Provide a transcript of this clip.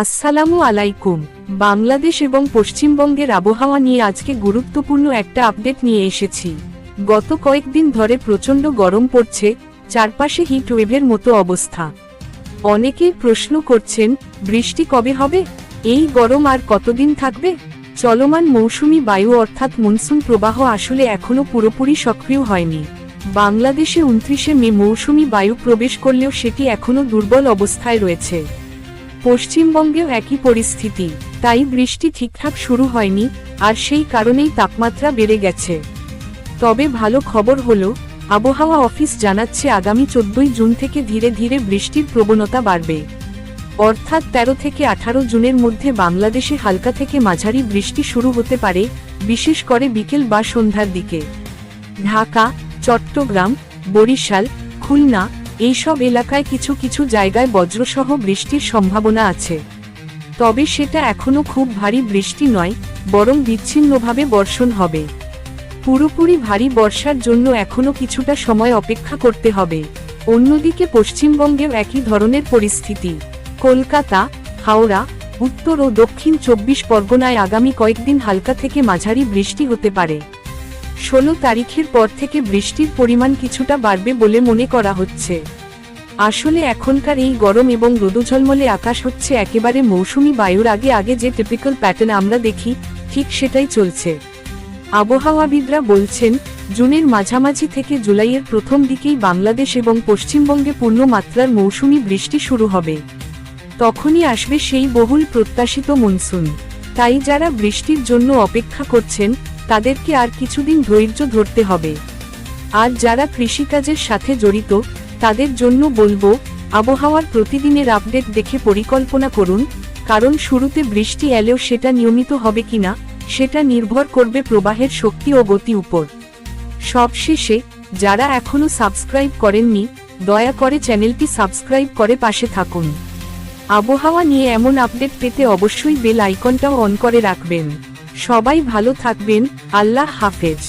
আসসালামু আলাইকুম। বাংলাদেশ এবং পশ্চিমবঙ্গের আবহাওয়া নিয়ে আজকে গুরুত্বপূর্ণ একটা আপডেট নিয়ে এসেছি। গত কয়েকদিন ধরে প্রচণ্ড গরম পড়ছে, চারপাশে হিট ওয়েভের মতো অবস্থা। অনেকেই প্রশ্ন করছেন, বৃষ্টি কবে হবে? এই গরম আর কতদিন থাকবে? চলমান মৌসুমি বায়ু অর্থাৎ মনসুন প্রবাহ আসলে এখনও পুরোপুরি সক্রিয় হয়নি। বাংলাদেশে 29শে মে মৌসুমি বায়ু প্রবেশ করলেও সেটি এখনও দুর্বল অবস্থায় রয়েছে। পশ্চিমবঙ্গেও একই পরিস্থিতি, তাই বৃষ্টি ঠিকঠাক শুরু হয়নি, আর সেই কারণেই তাপমাত্রা বেড়ে গেছে। তবে ভালো খবর হলো, আবহাওয়া অফিস জানাচ্ছে আগামী 14 জুন থেকে ধীরে ধীরে বৃষ্টির প্রবণতা বাড়বে। অর্থাৎ 13 থেকে 18 জুনের মধ্যে বাংলাদেশে হালকা থেকে মাঝারি বৃষ্টি শুরু হতে পারে, বিশেষ করে বিকেল বা সন্ধ্যার দিকে। ঢাকা, চট্টগ্রাম, বরিশাল, খুলনা এইসব এলাকায় কিছু কিছু জায়গায় বজ্রসহ বৃষ্টির সম্ভাবনা আছে। তবে সেটা এখনও খুব ভারী বৃষ্টি নয়, বরং বিচ্ছিন্নভাবে বর্ষণ হবে। পুরোপুরি ভারী বর্ষার জন্য এখনও কিছুটা সময় অপেক্ষা করতে হবে। অন্যদিকে পশ্চিমবঙ্গেও একই ধরনের পরিস্থিতি। কলকাতা, হাওড়া, উত্তর ও দক্ষিণ 24 পরগনায় আগামী কয়েকদিন হালকা থেকে মাঝারি বৃষ্টি হতে পারে। 16 তারিখের পর থেকে বৃষ্টির পরিমাণ কিছুটা বাড়বে বলে মনে করা হচ্ছে। আসলে এখনকার এই গরম এবং রোদঝলমলে আকাশ হচ্ছে একেবারে মৌসুমি বায়ুর আগে আগে যে টিপিক্যাল প্যাটার্ন আমরা দেখি, ঠিক সেটাই চলছে। আবহাওয়াবিদরা বলছেন, জুনের মাঝামাঝি থেকে জুলাইয়ের প্রথম দিকেই বাংলাদেশ এবং পশ্চিমবঙ্গে পূর্ণ মাত্রার মৌসুমি বৃষ্টি শুরু হবে। তখনই আসবে সেই বহুল প্রত্যাশিত মনসুন। তাই যারা বৃষ্টির জন্য অপেক্ষা করছেন, তাদেরকে আর কিছুদিন ধৈর্য ধরতে হবে। আর যারা কৃষিকাজের সাথে জড়িত, তাদের জন্য বলবো, আবহাওয়ার প্রতিদিনের আপডেট দেখে পরিকল্পনা করুন, কারণ শুরুতে বৃষ্টি এলেও সেটা নিয়মিত হবে কিনা, সেটা নির্ভর করবে প্রবাহের শক্তি ও গতি উপর। সবশেষে, যারা এখনও সাবস্ক্রাইব করেননি, দয়া করে চ্যানেলটি সাবস্ক্রাইব করে পাশে থাকুন। আবহাওয়া নিয়ে এমন আপডেট পেতে অবশ্যই বেল আইকনটাও অন করে রাখবেন। সবাই ভালো থাকবেন, আল্লাহ হাফেজ।